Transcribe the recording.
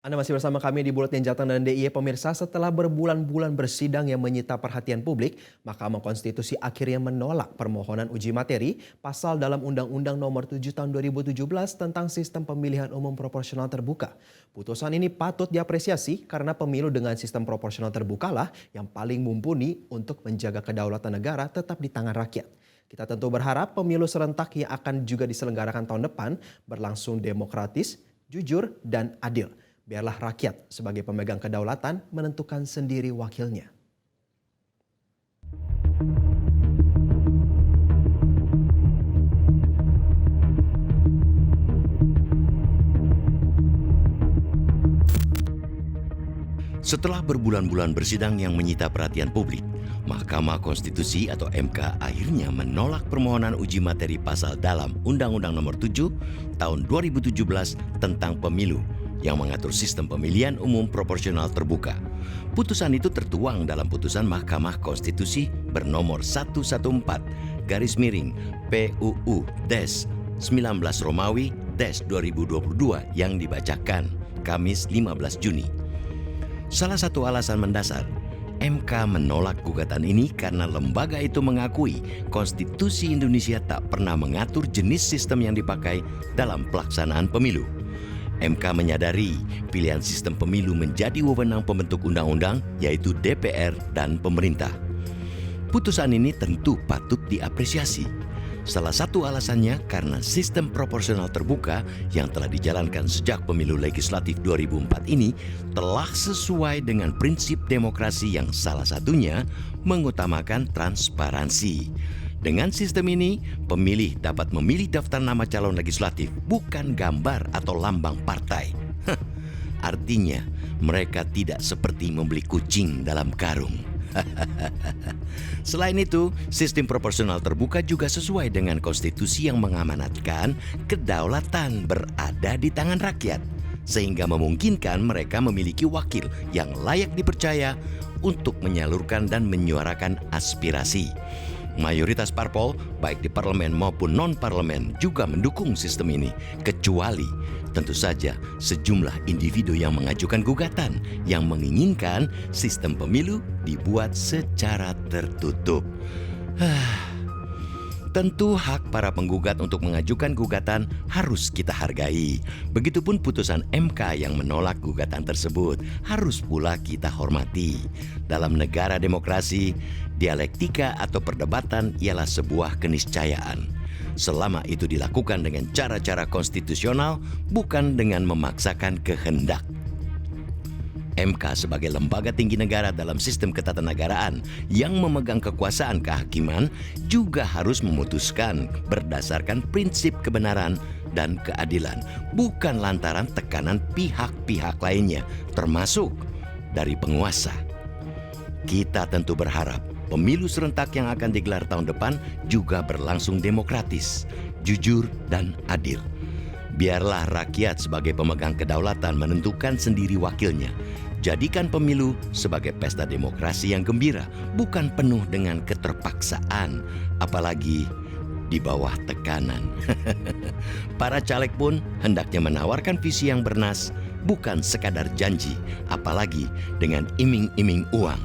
Anda masih bersama kami di Buletin Jateng dan DIY Pemirsa. Setelah berbulan-bulan bersidang yang menyita perhatian publik, Mahkamah Konstitusi akhirnya menolak permohonan uji materi pasal dalam Undang-Undang Nomor 7 Tahun 2017 tentang Sistem Pemilihan Umum Proporsional Terbuka. Putusan ini patut diapresiasi karena pemilu dengan sistem proporsional terbukalah yang paling mumpuni untuk menjaga kedaulatan negara tetap di tangan rakyat. Kita tentu berharap pemilu serentak yang akan juga diselenggarakan tahun depan berlangsung demokratis, jujur, dan adil. Biarlah rakyat sebagai pemegang kedaulatan menentukan sendiri wakilnya. Setelah berbulan-bulan bersidang yang menyita perhatian publik, Mahkamah Konstitusi atau MK akhirnya menolak permohonan uji materi pasal dalam Undang-Undang Nomor 7 Tahun 2017 tentang Pemilu yang mengatur sistem pemilihan umum proporsional terbuka. Putusan itu tertuang dalam putusan Mahkamah Konstitusi bernomor 114-PUU-19 Romawi-2022 yang dibacakan Kamis 15 Juni. Salah satu alasan mendasar, MK menolak gugatan ini karena lembaga itu mengakui Konstitusi Indonesia tak pernah mengatur jenis sistem yang dipakai dalam pelaksanaan pemilu. MK menyadari pilihan sistem pemilu menjadi wewenang pembentuk undang-undang, yaitu DPR dan pemerintah. Putusan ini tentu patut diapresiasi. Salah satu alasannya karena sistem proporsional terbuka yang telah dijalankan sejak pemilu legislatif 2004 ini telah sesuai dengan prinsip demokrasi yang salah satunya mengutamakan transparansi. Dengan sistem ini, pemilih dapat memilih daftar nama calon legislatif, bukan gambar atau lambang partai. Artinya, mereka tidak seperti membeli kucing dalam karung. Selain itu, sistem proporsional terbuka juga sesuai dengan konstitusi yang mengamanatkan kedaulatan berada di tangan rakyat, sehingga memungkinkan mereka memiliki wakil yang layak dipercaya untuk menyalurkan dan menyuarakan aspirasi. Mayoritas parpol, baik di parlemen maupun non-parlemen, juga mendukung sistem ini, kecuali tentu saja sejumlah individu yang mengajukan gugatan yang menginginkan sistem pemilu dibuat secara tertutup. Tentu hak para penggugat untuk mengajukan gugatan harus kita hargai. Begitupun putusan MK yang menolak gugatan tersebut harus pula kita hormati. Dalam negara demokrasi, dialektika atau perdebatan ialah sebuah keniscayaan. Selama itu dilakukan dengan cara-cara konstitusional, bukan dengan memaksakan kehendak. MK sebagai lembaga tinggi negara dalam sistem ketatanegaraan yang memegang kekuasaan kehakiman juga harus memutuskan berdasarkan prinsip kebenaran dan keadilan, bukan lantaran tekanan pihak-pihak lainnya, termasuk dari penguasa. Kita tentu berharap pemilu serentak yang akan digelar tahun depan juga berlangsung demokratis, jujur, dan adil. Biarlah rakyat sebagai pemegang kedaulatan menentukan sendiri wakilnya. Jadikan pemilu sebagai pesta demokrasi yang gembira, bukan penuh dengan keterpaksaan, apalagi di bawah tekanan. Para caleg pun hendaknya menawarkan visi yang bernas, bukan sekadar janji, apalagi dengan iming-iming uang.